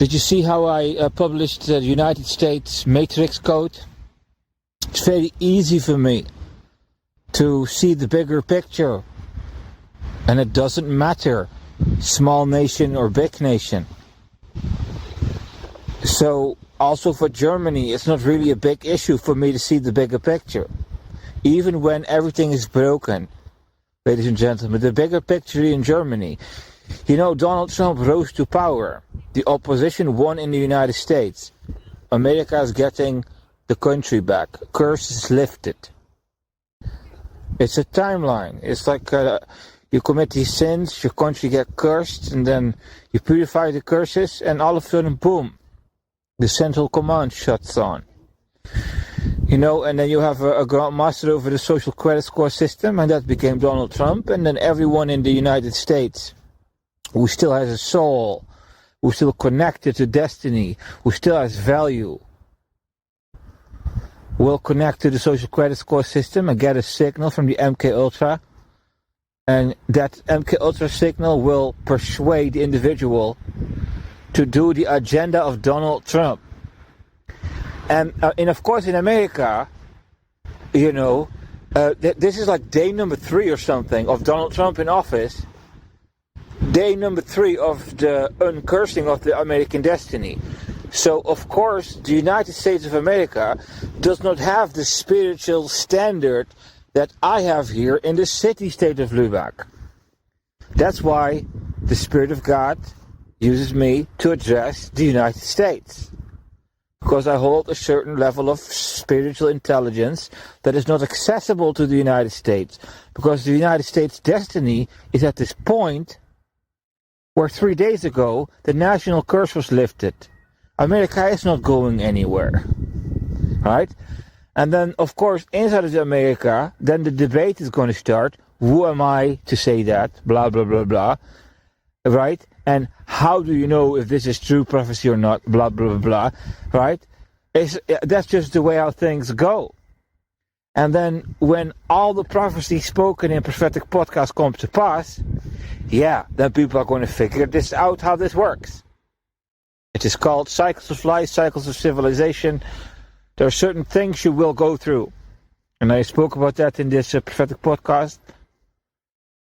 Did you see how I published the United States Matrix Code? It's very easy for me to see the bigger picture. And it doesn't matter, small nation or big nation. So, also for Germany, it's not really a big issue for me to see the bigger picture. Even when everything is broken, ladies and gentlemen, the bigger picture in Germany. You know, Donald Trump rose to power. The opposition won in the United States. America is getting the country back. Curse is lifted. It's a timeline. It's like you commit these sins, your country get cursed, and then you purify the curses, and all of a sudden, boom, the central command shuts on. You know, and then you have a grand master over the social credit score system, and that became Donald Trump, and then everyone in the United States who still has a soul, who's still connected to destiny, who still has value, will connect to the social credit score system and get a signal from the MK Ultra, and that MK Ultra signal will persuade the individual to do the agenda of Donald Trump. And of course in America, you know, this is like day number 3 or something of Donald Trump in office. Day number 3 of the uncursing of the American destiny. So, of course, the United States of America does not have the spiritual standard that I have here in the city-state of Lübeck. That's why the Spirit of God uses me to address the United States. Because I hold a certain level of spiritual intelligence that is not accessible to the United States. Because the United States' destiny is at this point where 3 days ago the national curse was lifted. America is not going anywhere, right? And then, of course, inside of America, then the debate is going to start. Who am I to say that? Blah, blah, blah, blah, right? And how do you know if this is true prophecy or not? Blah, blah, blah, blah, right? That's just the way how things go. And then when all the prophecy spoken in Prophetic Podcast comes to pass, yeah, then people are going to figure this out, how this works. It is called cycles of life, cycles of civilization. There are certain things you will go through. And I spoke about that in this Prophetic Podcast.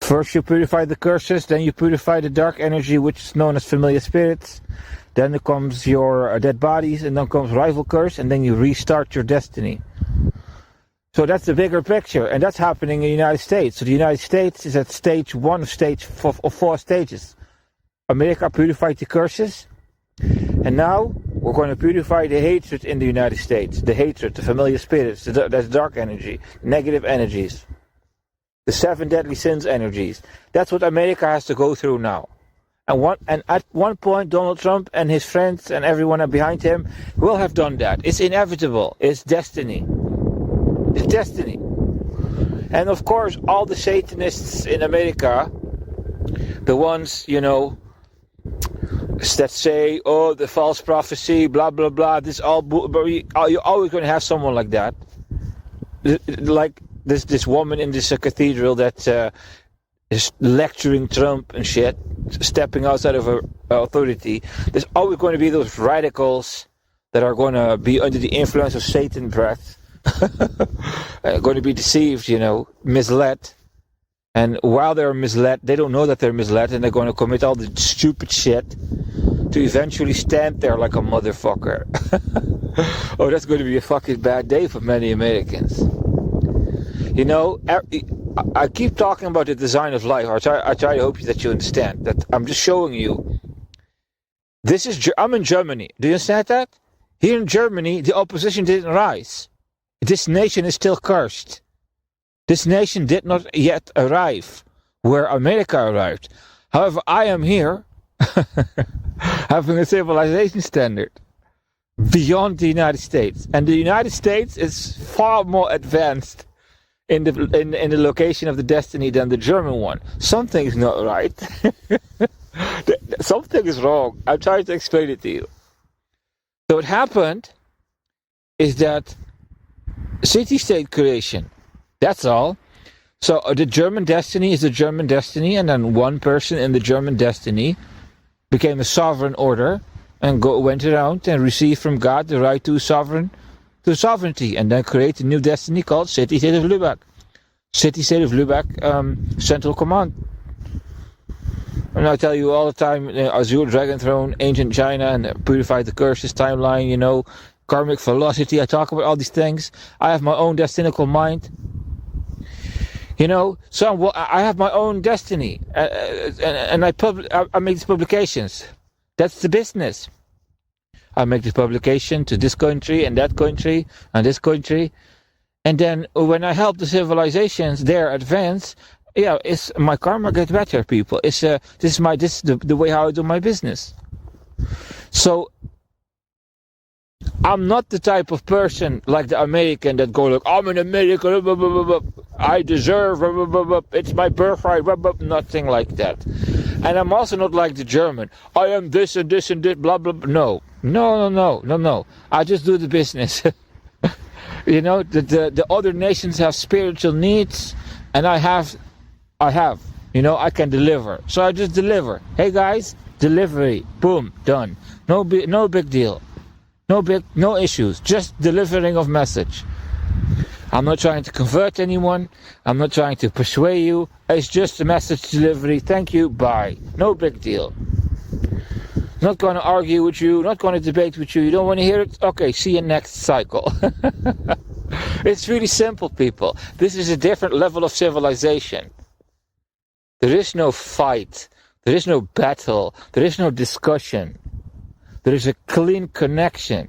First you purify the curses, then you purify the dark energy, which is known as familiar spirits. Then there comes your dead bodies, and then comes rival curse, and then you restart your destiny. So that's the bigger picture, and that's happening in the United States. So the United States is at stage 1 of 4 stages. America purified the curses, and now we're going to purify the hatred in the United States. The hatred, the familiar spirits, that's dark energy, negative energies. The 7 deadly sins energies. That's what America has to go through now. And at one point, Donald Trump and his friends and everyone behind him will have done that. It's inevitable. It's destiny. It's destiny. And of course, all the Satanists in America, the ones, you know, that say, oh, the false prophecy, blah, blah, blah, this all, you're always going to have someone like that. Like this woman in this cathedral that is lecturing Trump and shit, stepping outside of her authority. There's always going to be those radicals that are going to be under the influence of Satan breath, going to be deceived, you know, misled. And while they're misled, they don't know that they're misled, and they're going to commit all the stupid shit to eventually stand there like a motherfucker. Oh, that's going to be a fucking bad day for many Americans. You know, I keep talking about the design of life. I try to hope that you understand that I'm just showing you. I'm in Germany. Do you understand that? Here in Germany, the opposition didn't rise. This nation is still cursed. This nation did not yet arrive where America arrived. However, I am here having a civilization standard beyond the United States. And the United States is far more advanced in the location of the destiny than the German one. Something is not right. Something is wrong. I'm trying to explain it to you. So what happened is that city-state creation. That's all. So the German destiny is the German destiny, and then one person in the German destiny became a sovereign order, and went around and received from God the right to sovereignty, and then create a new destiny called City-State of Lübeck. City-State of Lübeck, Central Command. And I tell you all the time, Azure, Dragon Throne, Ancient China, and Purify the Curses timeline, karmic velocity. I talk about all these things. I have my own destinical mind. So I have my own destiny, and I make these publications. That's the business. I make the publication to this country and that country and this country, and then when I help the civilizations there advance, it's my karma get better, people. This is the way how I do my business. So I'm not the type of person like the American that go like, I'm an American, blah, blah, blah, blah, I deserve, blah, blah, blah, blah, it's my birthright, blah, blah, nothing like that. And I'm also not like the German, I am this and this and this, blah, blah, blah. No. I just do the business. The other nations have spiritual needs, and I can deliver. So I just deliver. Hey guys, delivery, boom, done. No big deal. No issues, just delivering of message. I'm not trying to convert anyone. I'm not trying to persuade you. It's just a message delivery. Thank you, bye. No big deal. Not going to argue with you, not going to debate with you. You don't want to hear it? Okay, see you next cycle. It's really simple, people. This is a different level of civilization. There is no fight. There is no battle. There is no discussion. There is a clean connection.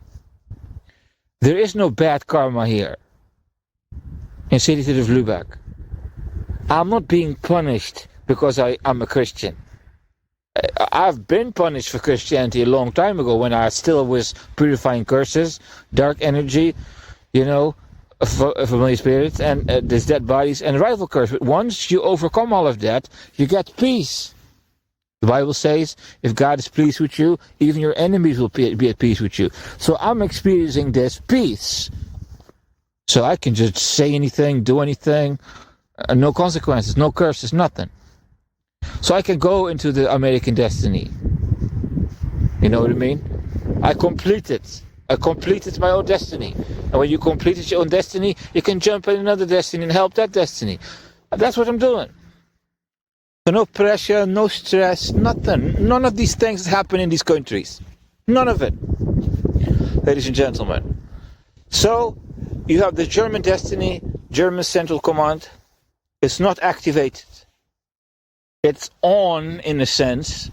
There is no bad karma here in City-State of Lübeck. I'm not being punished because I'm a Christian. I've been punished for Christianity a long time ago when I still was purifying curses, dark energy, familiar spirits, and these dead bodies and rival curse. But once you overcome all of that, you get peace. The Bible says, if God is pleased with you, even your enemies will be at peace with you. So I'm experiencing this peace. So I can just say anything, do anything, no consequences, no curses, nothing. So I can go into the American destiny. You know what I mean? I completed my own destiny. And when you completed your own destiny, you can jump in another destiny and help that destiny. That's what I'm doing. So no pressure, no stress, nothing. None of these things happen in these countries. None of it. Ladies and gentlemen. So, you have the German destiny, German Central Command. It's not activated. It's on, in a sense.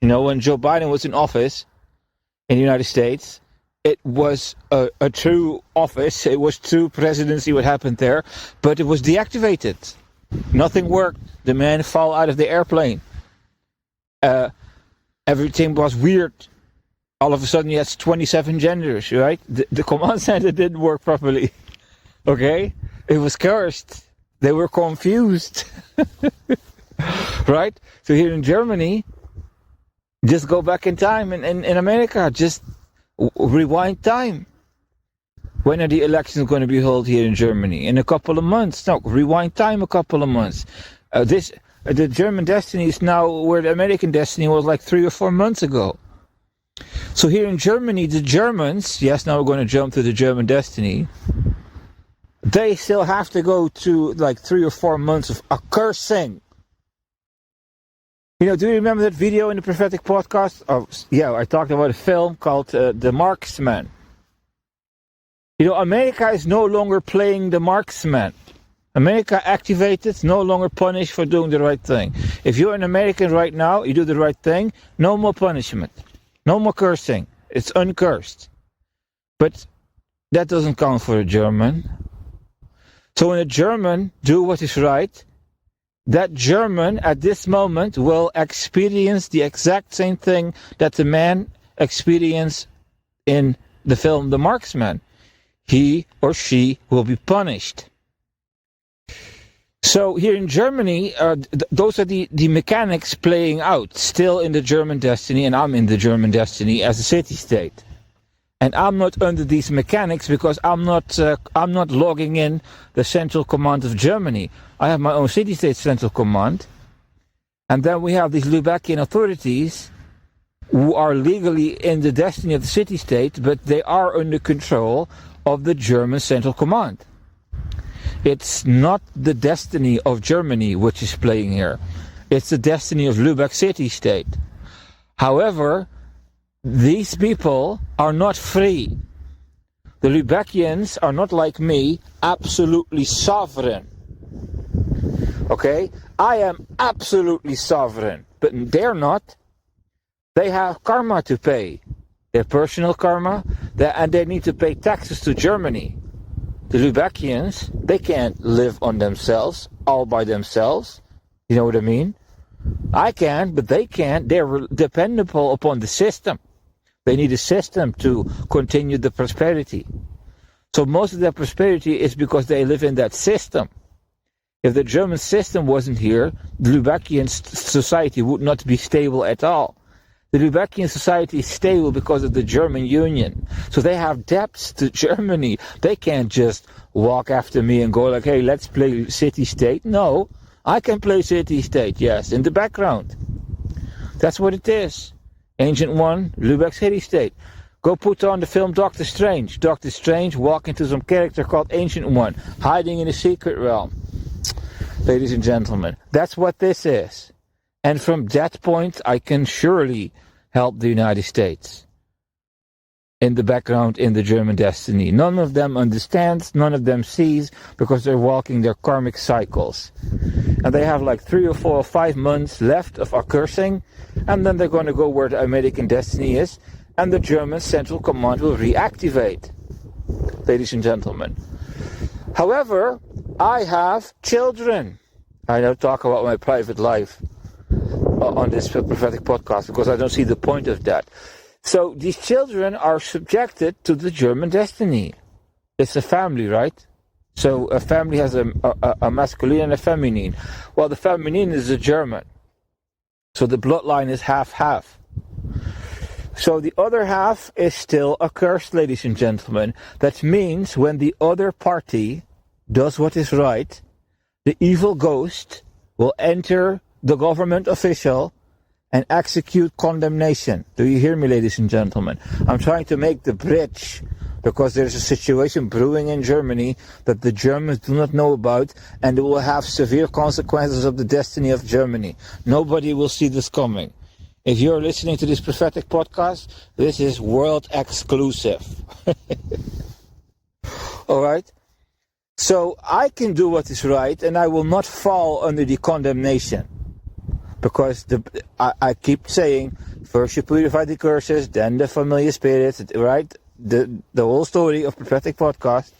When Joe Biden was in office in the United States, it was a true office. It was true presidency, what happened there. But it was deactivated. Nothing worked. The man fell out of the airplane. Everything was weird. All of a sudden, he has 27 genders, right? The command center didn't work properly. Okay? It was cursed. They were confused. Right? So here in Germany, just go back in time. In America, just rewind time. When are the elections going to be held here in Germany? In a couple of months. No, rewind time a couple of months. The German destiny is now where the American destiny was like 3 or 4 months ago. So here in Germany, the Germans, yes, now we're going to jump to the German destiny, they still have to go through like 3 or 4 months of accursing. Do you remember that video in the Prophetic podcast? Oh, yeah, I talked about a film called The Marksman. America is no longer playing the marksman. America activated, no longer punished for doing the right thing. If you're an American right now, you do the right thing, no more punishment. No more cursing. It's uncursed. But that doesn't count for a German. So when a German do what is right, that German at this moment will experience the exact same thing that the man experienced in the film The Marksman. He or she will be punished. So here in Germany, those are the mechanics playing out, still in the German destiny, and I'm in the German destiny as a city-state. And I'm not under these mechanics because I'm not logging in the Central Command of Germany. I have my own city-state Central Command. And then we have these Lübeckian authorities who are legally in the destiny of the city-state, but they are under control of the German Central Command. It's not the destiny of Germany which is playing here. It's the destiny of Lübeck city-state. However, these people are not free. The Lübeckians are not like me, absolutely sovereign. Okay? I am absolutely sovereign, but they're not. They have karma to pay. Their personal karma, and they need to pay taxes to Germany. The Lübeckians, they can't live on themselves, all by themselves. You know what I mean? I can, but they can't. They're dependable upon the system. They need a system to continue the prosperity. So most of their prosperity is because they live in that system. If the German system wasn't here, the Lübeckian society would not be stable at all. The Lübeckian society is stable because of the German Union. So they have debts to Germany. They can't just walk after me and go like, hey, let's play city-state. No, I can play city-state, yes, in the background. That's what it is. Ancient One, Lübeck city-state. Go put on the film Doctor Strange. Doctor Strange walking to some character called Ancient One, hiding in a secret realm. Ladies and gentlemen, that's what this is. And from that point, I can surely help the United States in the background in the German destiny. None of them understands, none of them sees, because they're walking their karmic cycles. And they have like 3 or 4 or 5 months left of accursing, and then they're going to go where the American destiny is, and the German Central Command will reactivate. Ladies and gentlemen. However, I have children. I don't talk about my private life on this prophetic podcast because I don't see the point of that. So these children are subjected to the German destiny. It's a family, right? So a family has a masculine and a feminine. Well, the feminine is a German. So the bloodline is half-half. So the other half is still accursed, ladies and gentlemen. That means when the other party does what is right, the evil ghost will enter the government official and execute condemnation. Do you hear me, ladies and gentlemen? I'm trying to make the bridge because there's a situation brewing in Germany that the Germans do not know about, and it will have severe consequences of the destiny of Germany. Nobody will see this coming. If you're listening to this prophetic podcast, this is world exclusive. All right? So I can do what is right, and I will not fall under the condemnation. Because I keep saying, first you purify the curses, then the familiar spirits, right? The whole story of prophetic podcast.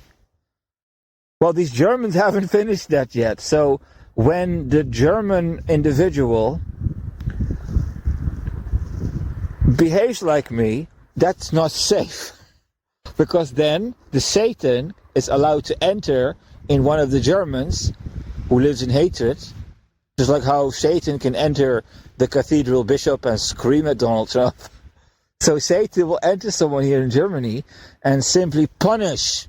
Well, these Germans haven't finished that yet. So when the German individual behaves like me, that's not safe. Because then the Satan is allowed to enter in one of the Germans who lives in hatred. Just like how Satan can enter the cathedral bishop and scream at Donald Trump. So Satan will enter someone here in Germany and simply punish.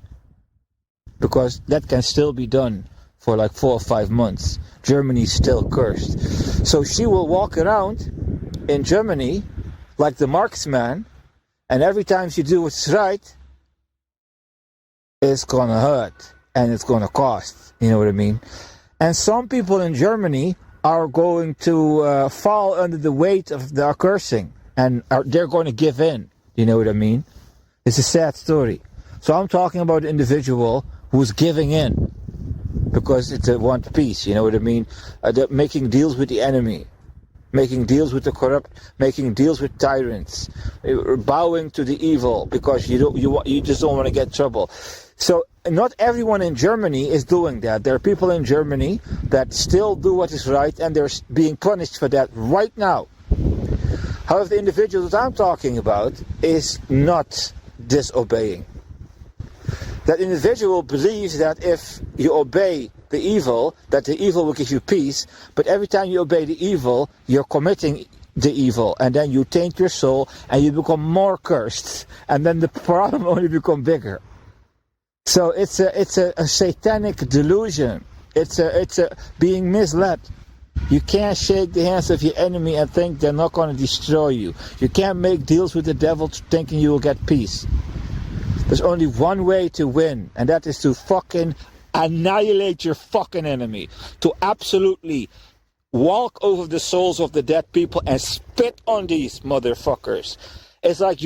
Because that can still be done for like 4 or 5 months. Germany is still cursed. So she will walk around in Germany like the marksman. And every time she do what's right, it's gonna hurt. And it's gonna cost. You know what I mean? And some people in Germany are going to fall under the weight of the accursing. And they're going to give in. You know what I mean? It's a sad story. So I'm talking about an individual who's giving in. Because it's a want peace. You know what I mean? They're making deals with the enemy. Making deals with the corrupt. Making deals with tyrants. Bowing to the evil. Because you just don't want to get trouble. So not everyone in Germany is doing that. There are people in Germany that still do what is right, and they're being punished for that right now. However, the individual that I'm talking about is not disobeying. That individual believes that if you obey the evil, that the evil will give you peace, but every time you obey the evil, you're committing the evil, and then you taint your soul, and you become more cursed, and then the problem only becomes bigger. So it's a satanic delusion. It's a being misled. You can't shake the hands of your enemy and think they're not going to destroy you. You can't make deals with the devil thinking you will get peace. There's only one way to win, and that is to fucking annihilate your fucking enemy. To absolutely walk over the souls of the dead people and spit on these motherfuckers. It's like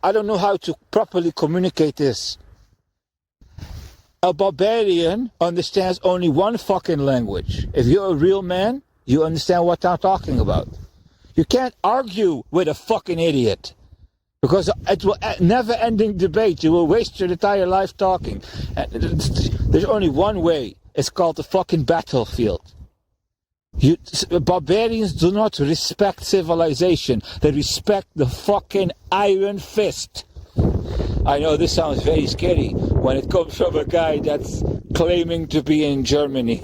I don't know how to properly communicate this. A barbarian understands only one fucking language. If you're a real man, you understand what I'm talking about. You can't argue with a fucking idiot. Because it will never-ending debate. You will waste your entire life talking. There's only one way. It's called the fucking battlefield. Barbarians do not respect civilization. They respect the fucking iron fist. I know this sounds very scary when it comes from a guy that's claiming to be in Germany.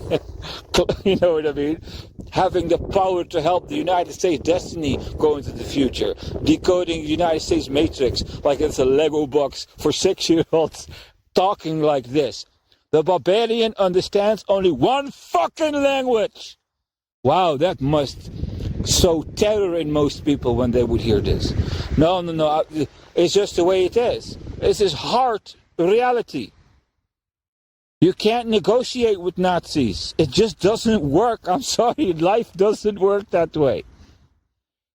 You know what I mean? Having the power to help the United States destiny go into the future. Decoding the United States matrix like it's a Lego box for 6-year-olds. Talking like this. The barbarian understands only one fucking language. Wow, that must sow terror in most people when they would hear this. No. It's just the way it is. This is hard reality. You can't negotiate with Nazis. It just doesn't work. I'm sorry, life doesn't work that way.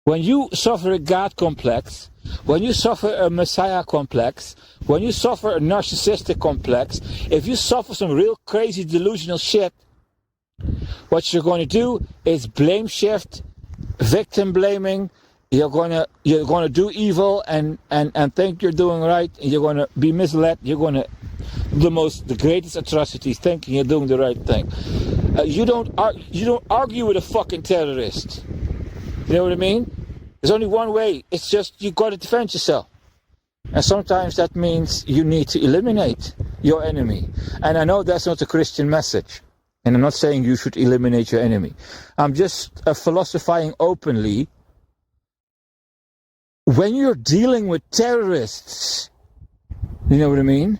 When you suffer a God complex, when you suffer a Messiah complex, when you suffer a narcissistic complex, if you suffer some real crazy delusional shit, what you're going to do is blame shift, victim blaming. You're going to do evil and think you're doing right. And you're going to be misled. You're going to the greatest atrocities, thinking you're doing the right thing. You don't argue with a fucking terrorist. You know what I mean? There's only one way. It's just you got to defend yourself. And sometimes that means you need to eliminate your enemy. And I know that's not a Christian message. And I'm not saying you should eliminate your enemy. I'm just philosophizing openly. When you're dealing with terrorists, you know what I mean?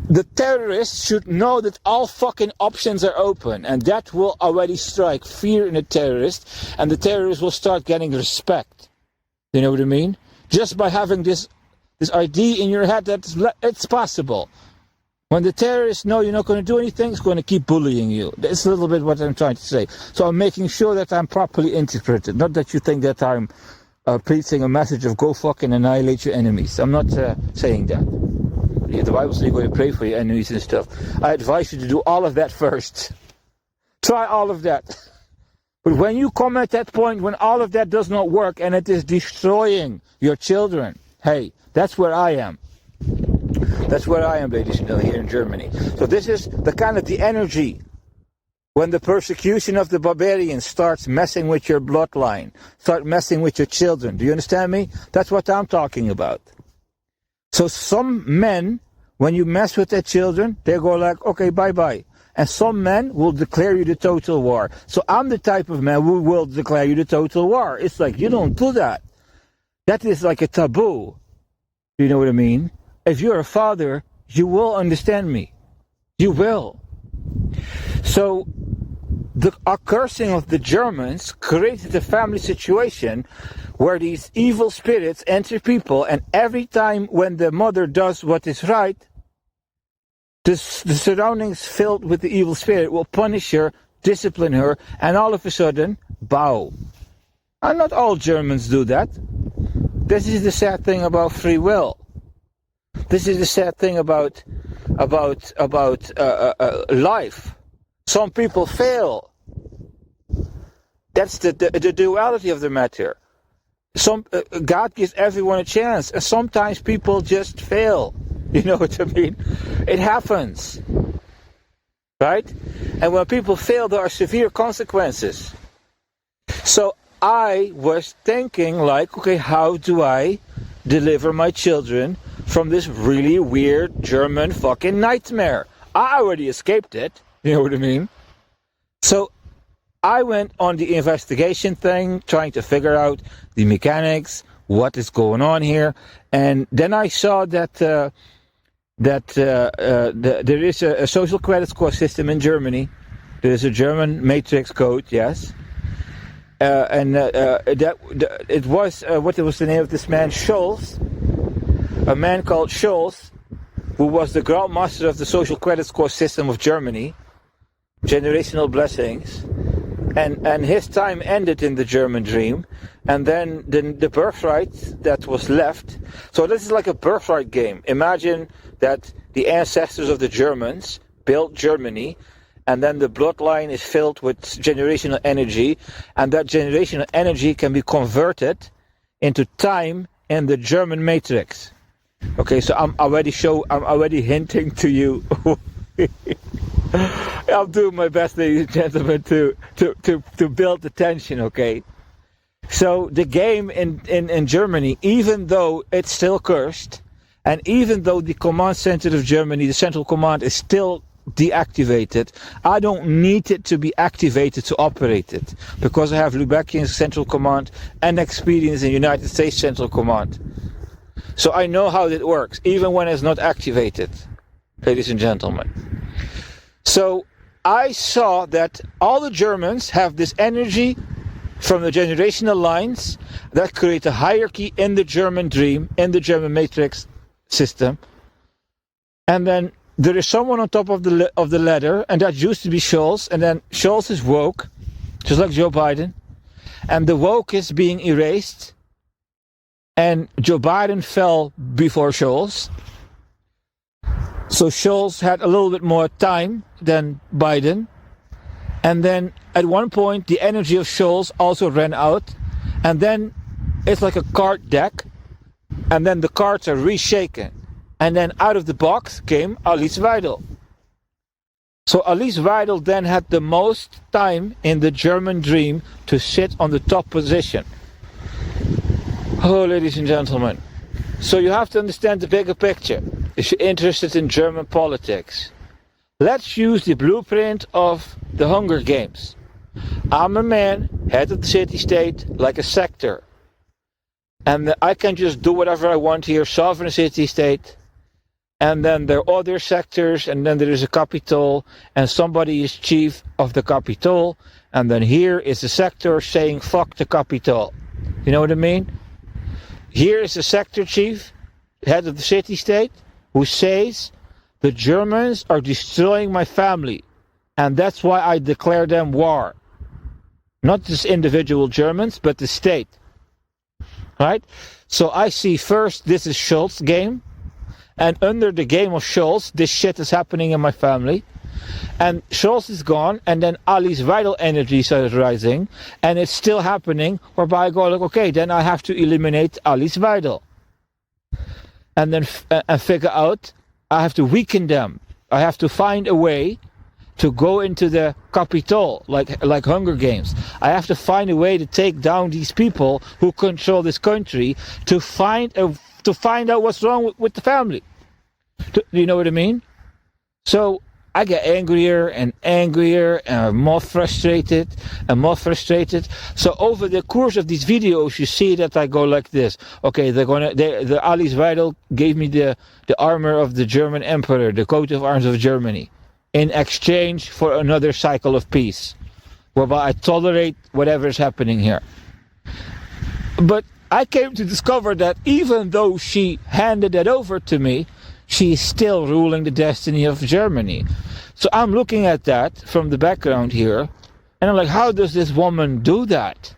The terrorists should know that all fucking options are open, and that will already strike fear in the terrorist, and the terrorist will start getting respect. You know what I mean? Just by having this idea in your head that it's possible. When the terrorists know you're not going to do anything, it's going to keep bullying you. That's a little bit what I'm trying to say. So I'm making sure that I'm properly interpreted. Not that you think that I'm preaching a message of go fucking annihilate your enemies. I'm not saying that. The Bible says you're going to pray for your enemies and stuff. I advise you to do all of that first. Try all of that. But when you come at that point when all of that does not work and it is destroying your children, hey, that's where I am. That's where I am, ladies and gentlemen, here in Germany. So this is the energy when the persecution of the barbarians starts messing with your bloodline, start messing with your children. Do you understand me? That's what I'm talking about. So some men, when you mess with their children, they go like, okay, bye-bye. And some men will declare you the total war. So I'm the type of man who will declare you the total war. It's like, you don't do that. That is like a taboo. You know what I mean? If you're a father, you will understand me. You will. So the accursing of the Germans created a family situation where these evil spirits enter people, and every time when the mother does what is right, the surroundings filled with the evil spirit will punish her, discipline her, and all of a sudden, bow. And not all Germans do that. This is the sad thing about free will. This is the sad thing about life. Some people fail. That's the duality of the matter. God gives everyone a chance, and sometimes people just fail. You know what I mean? It happens, right? And when people fail, there are severe consequences. So I was thinking, like, okay, how do I deliver my children from this really weird German fucking nightmare? I already escaped it. You know what I mean? So I went on the investigation thing, trying to figure out the mechanics, what is going on here, and then I saw that there is a social credit score system in Germany There's a German matrix code, yes. It was what was the name of this man? Scholz, a man called Scholz, who was the grandmaster of the social credit score system of Germany, generational blessings, and his time ended in the German dream, and then the birthright that was left. So this is like a birthright game. Imagine that the ancestors of the Germans built Germany, and then the bloodline is filled with generational energy, and that generational energy can be converted into time in the German matrix. Okay, so I'm already hinting to you. I'm doing my best, ladies and gentlemen, to build the tension, okay? So the game in Germany, even though it's still cursed, and even though the command center of Germany, the central command, is still deactivated, I don't need it to be activated to operate it, because I have Lubeckian's central command and experience in United States central command. So I know how it works, even when it's not activated, ladies and gentlemen. So I saw that all the Germans have this energy from the generational lines that create a hierarchy in the German dream, in the German matrix system. And then there is someone on top of the ladder, and that used to be Scholz, and then Scholz is woke, just like Joe Biden, and the woke is being erased, and Joe Biden fell before Scholz. So Scholz had a little bit more time than Biden, and then at one point the energy of Scholz also ran out, and then it's like a card deck, and then the cards are reshaken. And then out of the box came Alice Weidel. So Alice Weidel then had the most time in the German dream to sit on the top position. Oh, ladies and gentlemen. So you have to understand the bigger picture if you're interested in German politics. Let's use the blueprint of the Hunger Games. I'm a man, head of the city-state, like a sector. And I can just do whatever I want here, sovereign city-state. And then there are other sectors, and then there is a capital, and somebody is chief of the capital, and then here is the sector saying fuck the capital. You know what I mean? Here is the sector chief, head of the city-state, who says the Germans are destroying my family, and that's why I declare them war. Not just individual Germans, but the state. Right? So I see first, this is Scholz's game. And under the game of Scholz, this shit is happening in my family. And Scholz is gone, and then Alice Weidel energy started rising, and it's still happening, whereby I go like, okay, then I have to eliminate Alice Weidel. And then figure out, I have to weaken them. I have to find a way to go into the capital, like Hunger Games. I have to find a way to take down these people who control this country, to find out what's wrong with the family. Do you know what I mean? So I get angrier and angrier, and more frustrated and more frustrated. So over the course of these videos, you see that I go like this. Okay, the Alice Weidel gave me the armor of the German Emperor, the coat of arms of Germany, in exchange for another cycle of peace, whereby I tolerate whatever is happening here. But I came to discover that even though she handed it over to me, she is still ruling the destiny of Germany. So I'm looking at that from the background here, and I'm like, how does this woman do that?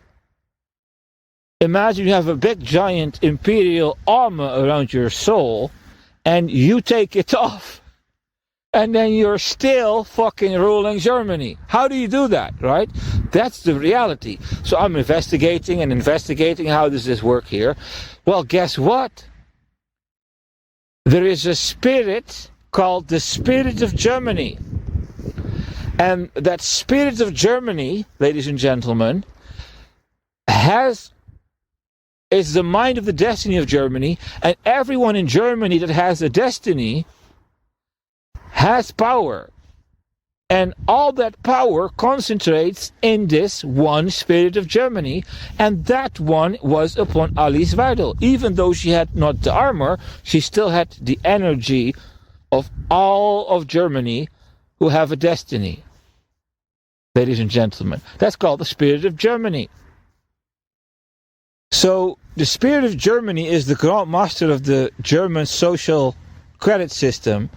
Imagine you have a big giant imperial armor around your soul, and you take it off, and then you're still fucking ruling Germany. How do you do that, right? That's the reality. So I'm investigating how does this work here. Well, guess what? There is a spirit called the Spirit of Germany. And that Spirit of Germany, ladies and gentlemen, is the mind of the destiny of Germany, and everyone in Germany that has a destiny has power. And all that power concentrates in this one Spirit of Germany, and that one was upon Alice Weidel. Even though she had not the armor, she still had the energy of all of Germany who have a destiny. ladies and gentlemen. That's called the spirit of Germany. So the spirit of Germany is the grand master of the German social credit system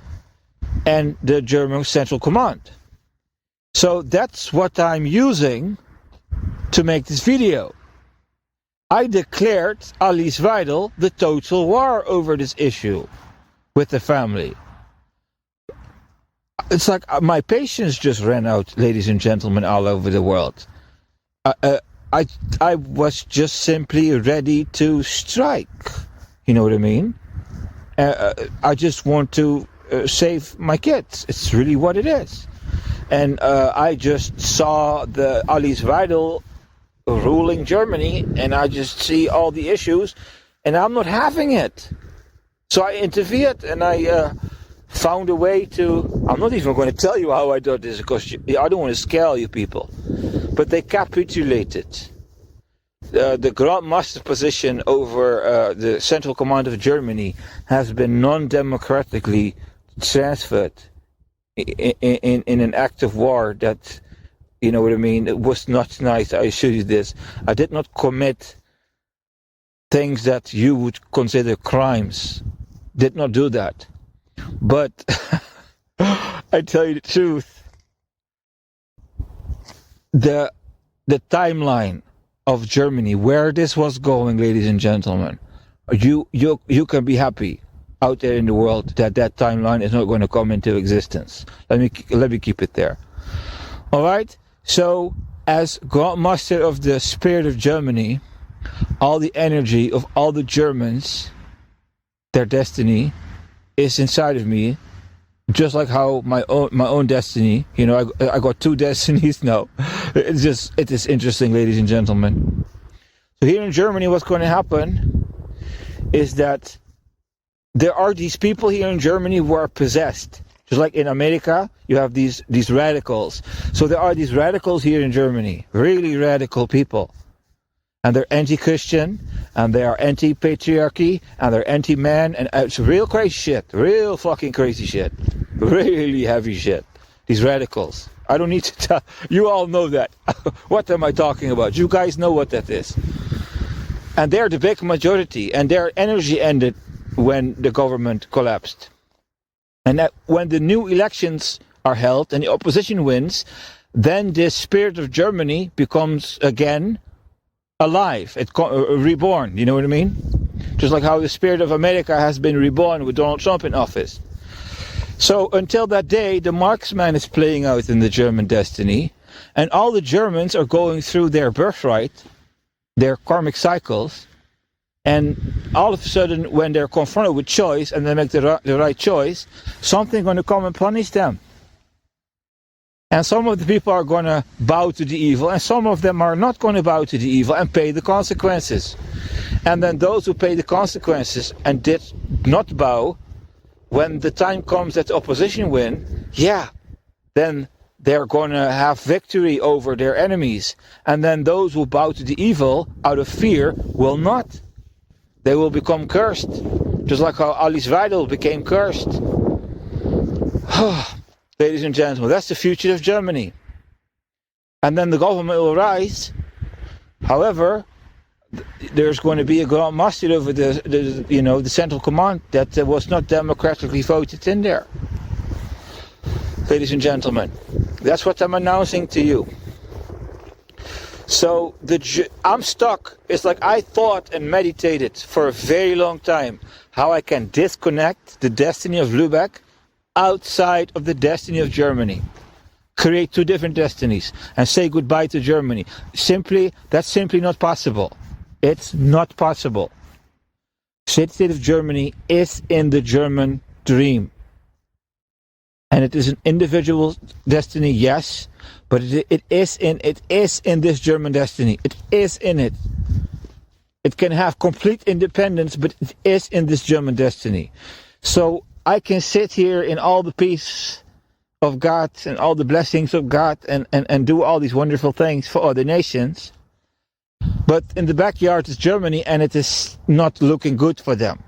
and the German Central Command. So that's what I'm using to make this video. I declared Alice Weidel the total war over this issue with the family. It's like my patience just ran out, ladies and gentlemen, all over the world. I was just simply ready to strike. You know what I mean? I just want to save my kids. It's really what it is. And I just saw the Alice Weidel ruling Germany, and I just see all the issues, and I'm not having it. So I interfered, and I found a way to... I'm not even going to tell you how I did this, because I don't want to scare you people. But they capitulated. The Grand Master position over the Central Command of Germany has been non-democratically transferred in an act of war that, you know what I mean, it was not nice. I assure you this. I did not commit things that you would consider crimes. Did not do that. But I tell you the truth, the timeline of Germany, where this was going, ladies and gentlemen, you can be happy out there in the world that timeline is not going to come into existence. Let me keep it there. All right. So, as Grand Master of the Spirit of Germany, all the energy of all the Germans, their destiny, is inside of me, just like how my own destiny. You know, I got two destinies now. It is interesting, ladies and gentlemen. So here in Germany, what's going to happen is that there are these people here in Germany who are possessed. Just like in America, you have these radicals. So there are these radicals here in Germany, really radical people. And they're anti-Christian, and they are anti-patriarchy, and they're anti-man, and it's real crazy shit. Real fucking crazy shit. Really heavy shit. These radicals. I don't need to tell. You all know that. What am I talking about? You guys know what that is. And they're the big majority, and their energy ended when the government collapsed. And that when the new elections are held and the opposition wins, then the spirit of Germany becomes again alive, reborn, you know what I mean? Just like how the spirit of America has been reborn with Donald Trump in office. So until that day, the marksman is playing out in the German destiny, and all the Germans are going through their birthright, their karmic cycles, and all of a sudden, when they're confronted with choice and they make the right choice, something's going to come and punish them. And some of the people are going to bow to the evil, and some of them are not going to bow to the evil and pay the consequences. And then those who pay the consequences and did not bow, when the time comes that the opposition win, then they're going to have victory over their enemies. And then those who bow to the evil out of fear will not. They will become cursed, just like how Alice Weidel became cursed. Ladies and gentlemen, that's the future of Germany. And then the government will rise. However, there's going to be a grand master over the Central Command that was not democratically voted in there. Ladies and gentlemen, that's what I'm announcing to you. So I'm stuck. It's like I thought and meditated for a very long time how I can disconnect the destiny of Lübeck outside of the destiny of Germany. Create two different destinies and say goodbye to Germany. That's simply not possible. It's not possible. State of Germany is in the German dream. And it is an individual destiny, yes, but it is in this German destiny. It is in it. It can have complete independence, but it is in this German destiny. So I can sit here in all the peace of God and all the blessings of God and do all these wonderful things for other nations. But in the backyard is Germany, and it is not looking good for them.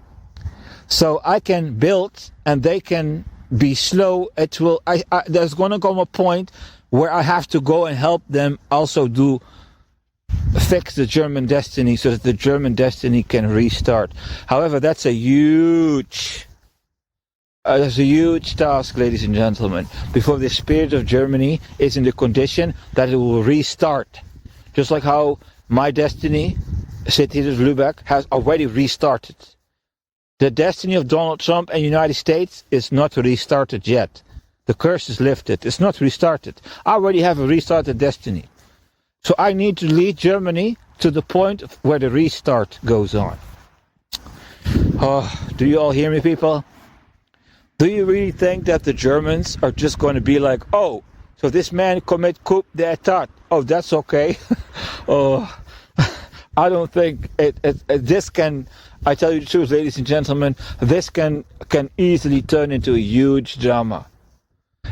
So I can build and they can be slow. There's going to come a point where I have to go and help them also fix the German destiny so that the German destiny can restart. However, that's a huge task, ladies and gentlemen, before the spirit of Germany is in the condition that it will restart. Just like how my destiny, city of Lübeck, has already restarted. The destiny of Donald Trump and the United States is not restarted yet. The curse is lifted. It's not restarted. I already have a restarted destiny. So I need to lead Germany to the point where the restart goes on. Oh, do you all hear me, people? Do you really think that the Germans are just going to be like, oh, so this man commit coup d'état? Oh, that's okay. Oh, I don't think this can, I tell you the truth, ladies and gentlemen, this can easily turn into a huge drama.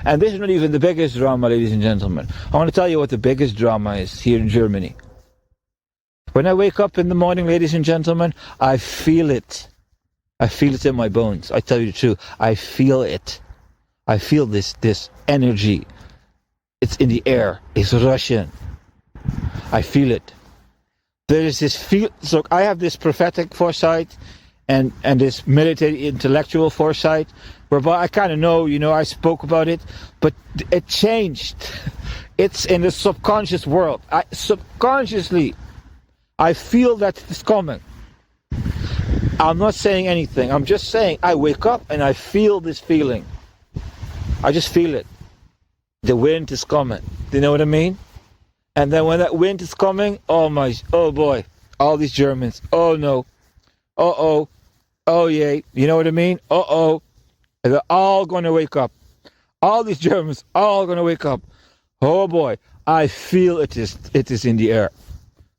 And this is not even the biggest drama, ladies and gentlemen. I want to tell you what the biggest drama is here in Germany. When I wake up in the morning, ladies and gentlemen, I feel it. I feel it in my bones. I tell you the truth. I feel it. I feel this energy. It's in the air. It's Russian. I feel it. There is this feel. So I have this prophetic foresight and this military intellectual foresight, whereby I kind of know, I spoke about it, but it changed. It's in the subconscious world. Subconsciously, I feel that it's coming. I'm not saying anything. I'm just saying I wake up and I feel this feeling. I just feel it. The wind is coming. Do you know what I mean? And then when that wind is coming, oh boy, all these Germans. Oh no. Uh-oh. Oh yay. You know what I mean? Uh-oh. They're all going to wake up. All these Germans, all going to wake up. Oh boy, I feel it is in the air.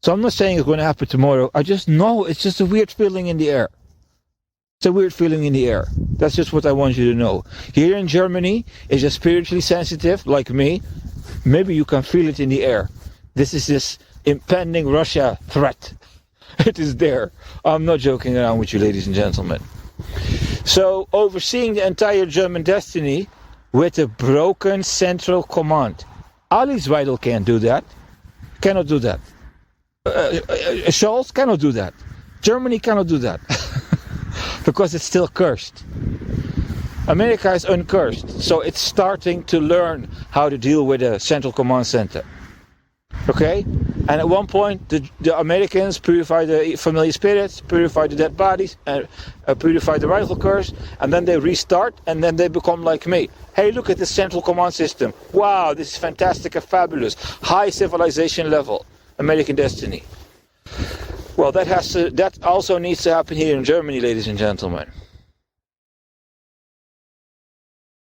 So I'm not saying it's going to happen tomorrow. I just know it's just a weird feeling in the air. It's a weird feeling in the air. That's just what I want you to know. Here in Germany, if you're spiritually sensitive, like me, maybe you can feel it in the air. This impending Russia threat. It is there. I'm not joking around with you, ladies and gentlemen. So, overseeing the entire German destiny with a broken central command. Alice Weidel can't do that. Cannot do that. Scholz cannot do that. Germany cannot do that. Because it's still cursed. America is uncursed. So it's starting to learn how to deal with a central command center. Okay? And at one point, the Americans purify the familiar spirits, purify the dead bodies, purify the rifle curse, and then they restart, and then they become like me. Hey, look at this central command system. Wow, this is fantastic and fabulous. High civilization level. American destiny. Well, that also needs to happen here in Germany, ladies and gentlemen.